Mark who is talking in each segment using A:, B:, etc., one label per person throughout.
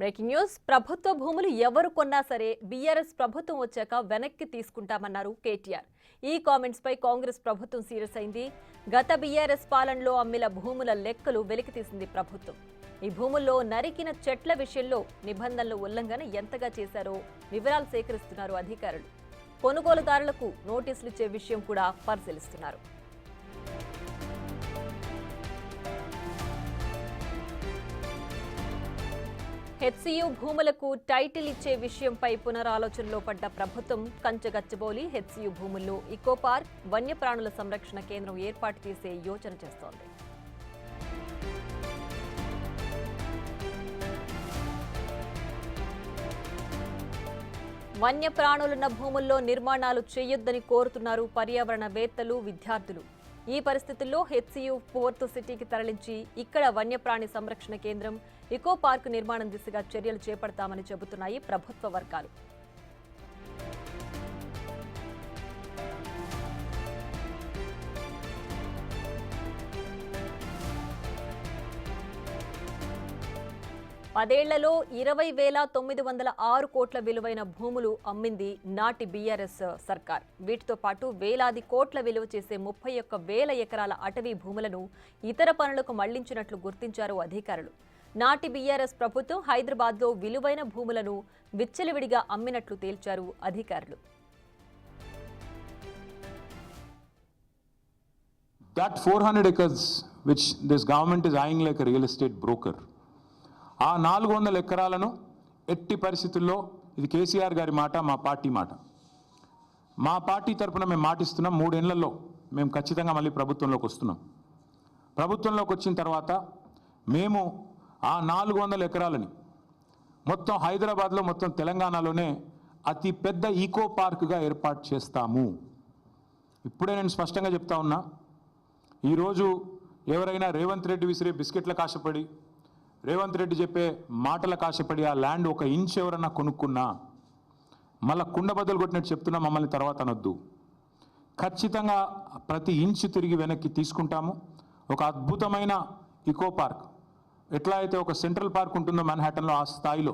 A: Breaking news ప్రభుత్వ భూములు ఎవరు కొన్నా సరే బీఆర్ఎస్ ప్రభుత్వం వచ్చాక వెనక్కి తీసుకుంటామన్నారు కేటీఆర్. ఈ కామెంట్స్ పై కాంగ్రెస్ ప్రభుత్వం సీరియస్ అయింది. గత బీఆర్ఎస్ పాలనలో అమ్మిన భూముల లెక్కలు వెలికితీసింది ప్రభుత్వం. ఈ భూముల్లో నరికిన చెట్ల విషయంలో నిబంధనల ఉల్లంఘన ఎంతగా చేశారో వివరాలు సేకరిస్తున్నారు అధికారులు. కొనుగోలుదారులకు నోటీసులు ఇచ్చే విషయం కూడా పరిశీలిస్తున్నారు. హెచ్సియు భూములకు టైటిల్ ఇచ్చే విషయంపై పునరాలోచనలో పడ్డ ప్రభుత్వం కంచగచ్చబౌలి హెచ్సియు భూముల్లో ఇకో పార్క్, వన్యప్రాణుల సంరక్షణ కేంద్రం ఏర్పాటు చేసే యోచన చేస్తోంది. వన్యప్రాణులున్న భూముల్లో నిర్మాణాలు చేయొద్దని కోరుతున్నారు పర్యావరణవేత్తలు, విద్యార్థులు. ఈ పరిస్థితుల్లో హెచ్సియు ఫోర్త్ సిటీకి తరలించి ఇక్కడ వన్యప్రాణి సంరక్షణ కేంద్రం, ఇకో పార్క్ నిర్మాణం దిశగా చర్యలు చేపడతామని చెబుతున్నాయి ప్రభుత్వ వర్గాలు. పదేళ్లలో 20,906 కోట్ల విలువైన భూములు అమ్మింది నాటి బీఆర్ఎస్ సర్కార్. వీటితో పాటు వేలాది కోట్ల విలువ చేసే 31,000 ఎకరాల అటవీ భూములను ఇతర పనులకు మళ్లించినట్లు గుర్తించారు అధికారులు. నాటి బీఆర్ఎస్ ప్రభుత్వం హైదరాబాద్లో విలువైన భూములను విచ్చలవిడిగా అమ్మినట్లు తేల్చారు అధికారులు.
B: That 400 acres which this government is eyeing like a real estate broker, ఆ 400 ఎకరాలను ఎట్టి పరిస్థితుల్లో, ఇది కేసీఆర్ గారి మాట, మా పార్టీ మాట, మా పార్టీ తరఫున మేము మాటిస్తున్నాం, 3 ఏళ్లలో మేము ఖచ్చితంగా మళ్ళీ ప్రభుత్వంలోకి వస్తున్నాం. ప్రభుత్వంలోకి వచ్చిన తర్వాత మేము ఆ 400 ఎకరాలని మొత్తం హైదరాబాద్లో, మొత్తం తెలంగాణలోనే అతి పెద్ద ఈకో పార్క్గా ఏర్పాటు చేస్తాము. ఇప్పుడే నేను స్పష్టంగా చెప్తా ఉన్నా, ఈరోజు ఎవరైనా రేవంత్ రెడ్డి విసిరే బిస్కెట్లకు ఆశపడి, రేవంత్ రెడ్డి చెప్పే మాటలకు ఆశపడి ఆ ల్యాండ్ 1 ఇంచ్ ఎవరన్నా కొనుక్కున్నా మళ్ళీ కుండ బద్దలు కొట్టినట్టు చెప్తున్నా, మమ్మల్ని తర్వాత అనొద్దు. ఖచ్చితంగా ప్రతి ఇంచు తిరిగి వెనక్కి తీసుకుంటాము. ఒక అద్భుతమైన ఇకో పార్క్, ఎట్లా అయితే ఒక సెంట్రల్ పార్క్ ఉంటుందో మ్యాన్హాటన్లో, ఆ స్థాయిలో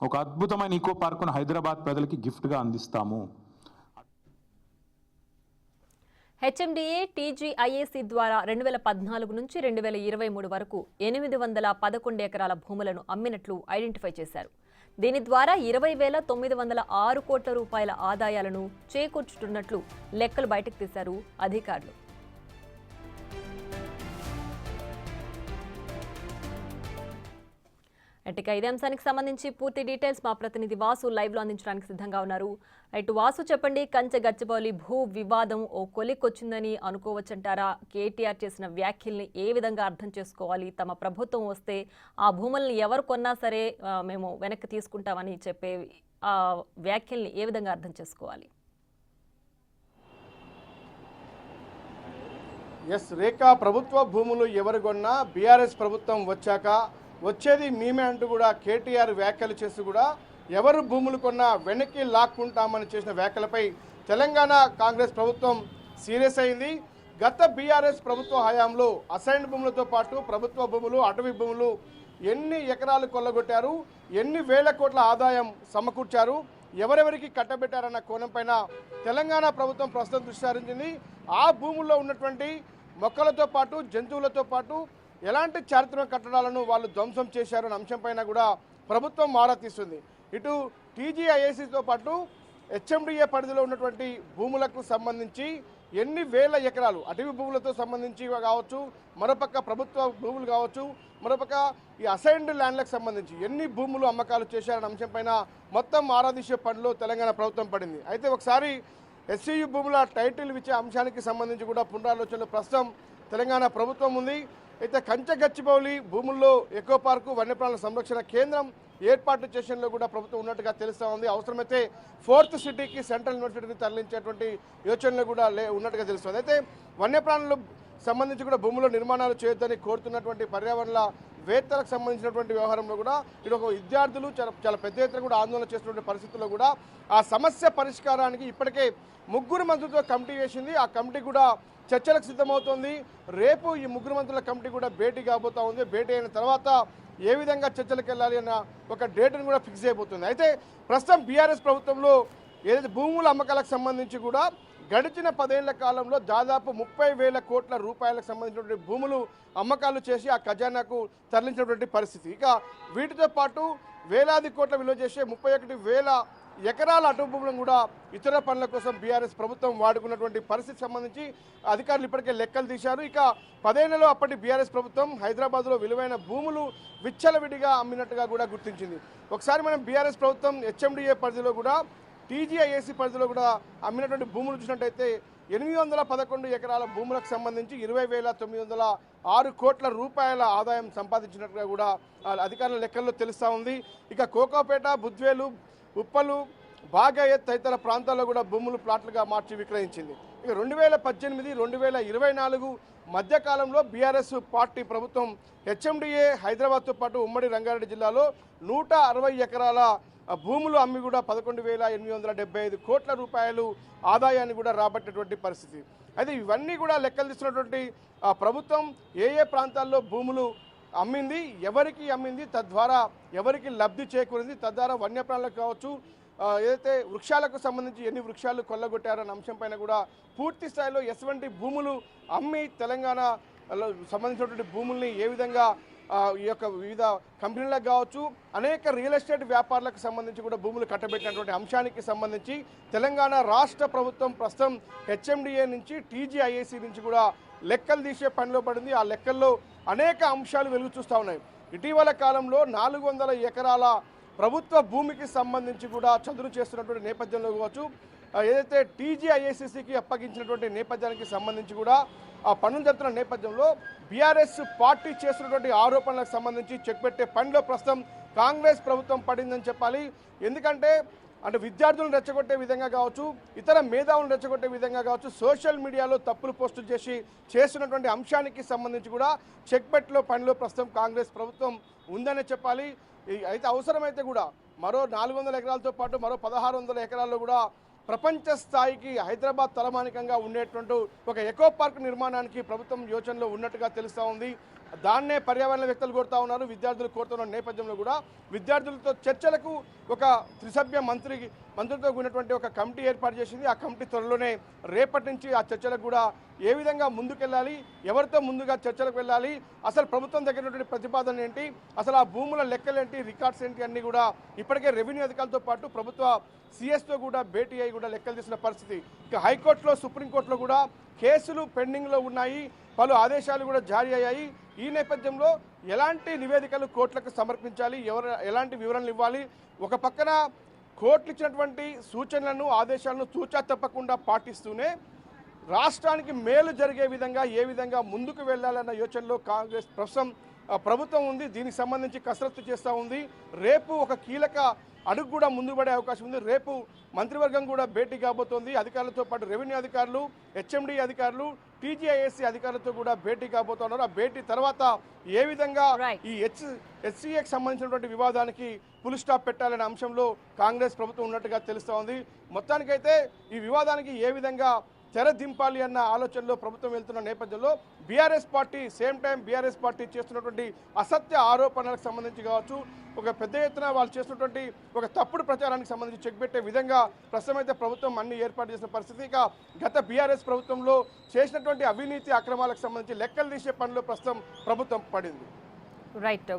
B: ఒక అద్భుతమైన ఇకో పార్కును హైదరాబాద్ ప్రజలకి గిఫ్ట్గా అందిస్తాము.
A: హెచ్ఎండిఏ టీజీఐఏసీ ద్వారా 2014 నుంచి 2023 వరకు 811 ఎకరాల భూములను అమ్మినట్లు ఐడెంటిఫై చేశారు. దీని ద్వారా 20,906 కోట్ల రూపాయల ఆదాయాలను చేకూర్చుతున్నట్లు లెక్కలు బయటకు తీశారు అధికారులు. ఇక ఇదే అంశానికి సంబంధించి పూర్తి డీటెయిల్స్ మా ప్రతినిధి వాసు లైవ్ లో అందించడానికి సిద్ధంగా ఉన్నారు. రైట్ వాసు, చెప్పండి, కంచగచ్చబౌలి భూ వివాదం ఓ కొలిక్కొచ్చిందని అనుకోవచ్చంటారా? కేటీఆర్ చేసిన వ్యాఖ్యల్ని ఏ విధంగా అర్థం చేసుకోవాలి? తమ ప్రభుత్వం వస్తే ఆ భూములను ఎవరు కొన్నా సరే మేము వెనక్కి తీసుకుంటామని చెప్పే ఆ వ్యాఖ్యల్ని ఏ విధంగా అర్థం చేసుకోవాలి?
C: రేఖా, ప్రభుత్వ భూములు ఎవరు కొన్నా బీఆర్ఎస్ ప్రభుత్వం వచ్చాక వచ్చేది మేమే అంటూ కూడా కేటీఆర్ వ్యాఖ్యలు చేస్తూ కూడా ఎవరు భూములు కొన్నా వెనక్కి లాక్కుంటామని చేసిన వ్యాఖ్యలపై తెలంగాణ కాంగ్రెస్ ప్రభుత్వం సీరియస్ అయింది. గత బీఆర్ఎస్ ప్రభుత్వ హయాంలో అసైన్డ్ భూములతో పాటు ప్రభుత్వ భూములు, అటవీ భూములు ఎన్ని ఎకరాలు కొల్లగొట్టారు, ఎన్ని వేల కోట్ల ఆదాయం సమకూర్చారు, ఎవరెవరికి కట్టబెట్టారన్న కోణం పైన తెలంగాణ ప్రభుత్వం ప్రస్తుతం దృష్టి సారించింది. ఆ భూముల్లో ఉన్నటువంటి మొక్కలతో పాటు, జంతువులతో పాటు ఎలాంటి చారిత్రక కట్టడాలను వాళ్ళు ధ్వంసం చేశారన్న అంశంపైన కూడా ప్రభుత్వం ఆరా తీస్తుంది. ఇటు టీజీఐఏసీతో పాటు హెచ్ఎండిఏ పరిధిలో ఉన్నటువంటి భూములకు సంబంధించి ఎన్ని వేల ఎకరాలు అటవీ భూములతో సంబంధించి కావచ్చు, మరోపక్క ప్రభుత్వ భూములు కావచ్చు, మరోపక్క ఈ అసైన్డ్ ల్యాండ్లకు సంబంధించి ఎన్ని భూములు అమ్మకాలు చేశారన్న అంశంపైన మొత్తం ఆరాధించే పనిలో తెలంగాణ ప్రభుత్వం పడింది. అయితే ఒకసారి హెచ్సియు భూముల టైటిల్ ఇచ్చే అంశానికి సంబంధించి కూడా పునరాలోచనలో ప్రస్తుతం తెలంగాణ ప్రభుత్వం ఉంది. అయితే కంచగచ్చిబౌలి భూముల్లో ఎకో పార్కు, వన్యప్రాణుల సంరక్షణ కేంద్రం ఏర్పాటు చేసేందులో కూడా ప్రభుత్వం ఉన్నట్టుగా తెలుస్తూ ఉంది. అవసరమైతే 4th సిటీకి, సెంట్రల్ యూనివర్సిటీకి తరలించేటువంటి యోచనలు కూడా ఉన్నట్టుగా తెలుస్తుంది. అయితే వన్యప్రాణులు సంబంధించి కూడా భూముల్లో నిర్మాణాలు చేయొద్దని కోరుతున్నటువంటి పర్యావరణ వేత్తలకు సంబంధించినటువంటి వ్యవహారంలో కూడా ఇటు ఒక విద్యార్థులు చాలా పెద్ద ఎత్తున కూడా ఆందోళన చేస్తున్న పరిస్థితుల్లో కూడా ఆ సమస్య పరిష్కారానికి ఇప్పటికే 3 మంత్రులతో కమిటీ వేసింది. ఆ కమిటీ కూడా చర్చలకు సిద్ధమవుతోంది. రేపు ఈ 3 మంత్రుల కమిటీ కూడా భేటీ కాబోతా ఉంది. భేటీ అయిన తర్వాత ఏ విధంగా చర్చలకు వెళ్ళాలి అన్న ఒక డేట్ను కూడా ఫిక్స్ అయిపోతుంది. అయితే ప్రస్తుతం బీఆర్ఎస్ ప్రభుత్వంలో ఏదైతే భూముల అమ్మకాలకు సంబంధించి కూడా గడిచిన 10 ఏళ్ల కాలంలో దాదాపు 30,000 కోట్ల రూపాయలకు సంబంధించినటువంటి భూములు అమ్మకాలు చేసి ఆ ఖజానాకు తరలించినటువంటి పరిస్థితి. ఇక వీటితో పాటు వేలాది కోట్ల విలువ చేసే 31,000 ఎకరాల అటవీ భూములను కూడా ఇతర పనుల కోసం బీఆర్ఎస్ ప్రభుత్వం వాడుకున్నటువంటి పరిస్థితికి సంబంధించి అధికారులు ఇప్పటికే లెక్కలు తీశారు. ఇక 10 ఏళ్లలో అప్పటి బీఆర్ఎస్ ప్రభుత్వం హైదరాబాద్లో విలువైన భూములు విచ్చలవిడిగా అమ్మినట్టుగా కూడా గుర్తించింది. ఒకసారి మనం బీఆర్ఎస్ ప్రభుత్వం హెచ్ఎండిఏ పరిధిలో కూడా టీజీఐఏసీ పరిధిలో కూడా అమ్మినటువంటి భూములు చూసినట్టయితే 811 ఎకరాల భూములకు సంబంధించి 20,906 కోట్ల రూపాయల ఆదాయం సంపాదించినట్టుగా కూడా అధికారుల లెక్కల్లో తెలుస్తూ ఉంది. ఇక కోకాపేట, బుద్వేలు, ఉప్పలు, బాగాయత్ తదితర ప్రాంతాల్లో కూడా భూములు ప్లాట్లుగా మార్చి విక్రయించింది. ఇక 2018, 2024 మధ్యకాలంలో బీఆర్ఎస్ పార్టీ ప్రభుత్వం హెచ్ఎండిఏ హైదరాబాద్తో పాటు ఉమ్మడి రంగారెడ్డి జిల్లాలో 160 ఎకరాల భూములు అమ్మి కూడా 11,875 కోట్ల రూపాయలు ఆదాయాన్ని కూడా రాబట్టేటువంటి పరిస్థితి. అయితే ఇవన్నీ కూడా లెక్కలు తీస్తున్నటువంటి ప్రభుత్వం ఏ ప్రాంతాల్లో భూములు అమ్మింది, ఎవరికి అమ్మింది, తద్వారా ఎవరికి లబ్ధి చేకూరింది, తద్వారా వన్యప్రాణులకు కావచ్చు, ఏదైతే వృక్షాలకు సంబంధించి ఎన్ని వృక్షాలు కొల్లగొట్టారన్న అంశంపైన కూడా పూర్తి స్థాయిలో ఎటువంటి భూములు అమ్మి తెలంగాణలో సంబంధించినటువంటి భూముల్ని ఏ విధంగా ఈ యొక్క వివిధ కంపెనీలకు కావచ్చు, అనేక రియల్ ఎస్టేట్ వ్యాపారులకు సంబంధించి కూడా భూములు కట్టబెట్టినటువంటి అంశానికి సంబంధించి తెలంగాణ రాష్ట్ర ప్రభుత్వం ప్రస్తుతం హెచ్ఎండిఏ నుంచి టీజీఐఏసీ నుంచి కూడా లెక్కలు తీసే పనిలో పడింది. ఆ లెక్కల్లో అనేక అంశాలు వెలుగు చూస్తూ ఉన్నాయి. ఇటీవల కాలంలో 400 ఎకరాల ప్రభుత్వ భూమికి సంబంధించి కూడా చదును చేస్తున్నటువంటి నేపథ్యంలో కావచ్చు, ఏదైతే టీజీఐఏసీకి అప్పగించినటువంటి నేపథ్యానికి సంబంధించి కూడా ఆ పనులు జరుగుతున్న నేపథ్యంలో బీఆర్ఎస్ పార్టీ చేస్తున్నటువంటి ఆరోపణలకు సంబంధించి చెక్ పెట్టే పనిలో ప్రస్తుతం కాంగ్రెస్ ప్రభుత్వం పడిందని చెప్పాలి. ఎందుకంటే విద్యార్థులను రెచ్చగొట్టే విధంగా కావచ్చు, ఇతర మేధావులను రెచ్చగొట్టే విధంగా కావచ్చు, సోషల్ మీడియాలో తప్పులు పోస్టులు చేస్తున్నటువంటి అంశానికి సంబంధించి కూడా చెక్ పెట్టలో పనిలో ప్రస్తుతం కాంగ్రెస్ ప్రభుత్వం ఉందనే చెప్పాలి. అయితే అవసరమైతే కూడా మరో 400 ఎకరాలతో పాటు మరో 1,600 ఎకరాల్లో కూడా ప్రపంచ స్థాయికి హైదరాబాద్ తలమానికంగా ఉండేటువంటి ఒక ఎకో పార్క్ నిర్మాణానికి ప్రభుత్వం యోచనలో ఉన్నట్టుగా తెలుస్తూ ఉంది. దాన్నే పర్యావరణ వ్యక్తులు కోరుతా ఉన్నారు, విద్యార్థులు కోరుతున్న నేపథ్యంలో కూడా విద్యార్థులతో చర్చలకు ఒక త్రిసభ్య మంత్రులతో కూడినటువంటి ఒక కమిటీ ఏర్పాటు చేసింది. ఆ కమిటీ త్వరలోనే రేపటి నుంచి ఆ చర్చలకు కూడా ఏ విధంగా ముందుకెళ్ళాలి, ఎవరితో ముందుగా చర్చలకు వెళ్ళాలి, అసలు ప్రభుత్వం దగ్గర ఉన్నటువంటి ప్రతిపాదన ఏంటి, అసలు ఆ భూముల లెక్కలేంటి, రికార్డ్స్ ఏంటి అన్నీ కూడా ఇప్పటికే రెవెన్యూ అధికారులతో పాటు ప్రభుత్వ సిఎస్తో కూడా భేటీ అయి కూడా లెక్కలు తీసిన పరిస్థితి. ఇక హైకోర్టులో, సుప్రీంకోర్టులో కూడా కేసులు పెండింగ్లో ఉన్నాయి, పలు ఆదేశాలు కూడా జారీ అయ్యాయి. ఈ నేపథ్యంలో ఎలాంటి నివేదికలు కోర్టులకు సమర్పించాలి, ఎలాంటి వివరణలు ఇవ్వాలి, ఒక పక్కన కోర్టులు ఇచ్చినటువంటి సూచనలను, ఆదేశాలను తూచా తప్పకుండా పాటిస్తూనే రాష్ట్రానికి మేలు జరిగే విధంగా ఏ విధంగా ముందుకు వెళ్ళాలన్న యోచనలో కాంగ్రెస్ ప్రభుత్వం ఉంది. దీనికి సంబంధించి కసరత్తు చేస్తూ ఉంది. రేపు ఒక కీలక అడుగు కూడా ముందు పడే అవకాశం ఉంది. రేపు మంత్రివర్గం కూడా భేటీ కాబోతోంది. అధికారులతో పాటు రెవెన్యూ అధికారులు, హెచ్ఎండి అధికారులు, టీజీఐఏసీ అధికారులతో కూడా భేటీ కాబోతున్నారు. ఆ భేటీ తర్వాత ఏ విధంగా ఈ హెచ్సీఏకి సంబంధించినటువంటి వివాదానికి ఫుల్ స్టాప్ పెట్టాలనే అంశంలో కాంగ్రెస్ ప్రభుత్వం ఉన్నట్టుగా తెలుస్తూ ఉంది. మొత్తానికైతే ఈ వివాదానికి ఏ విధంగా తెరదింపాలి అన్న ఆలోచనలో ప్రభుత్వం వెళ్తున్న నేపథ్యంలో బీఆర్ఎస్ పార్టీ బీఆర్ఎస్ పార్టీ చేస్తున్నటువంటి అసత్య ఆరోపణలకు సంబంధించి కావచ్చు, ఒక పెద్ద ఎత్తున వాళ్ళు చేస్తున్నటువంటి ఒక తప్పుడు ప్రచారానికి సంబంధించి చెక్ పెట్టే విధంగా ప్రస్తుతం అయితే ప్రభుత్వం అన్ని ఏర్పాటు చేసిన పరిస్థితి. ఇక గత బీఆర్ఎస్ ప్రభుత్వంలో చేసినటువంటి అవినీతి అక్రమాలకు సంబంధించి లెక్కలు తీసే పనిలో ప్రస్తుతం ప్రభుత్వం పడింది.
A: రైట్.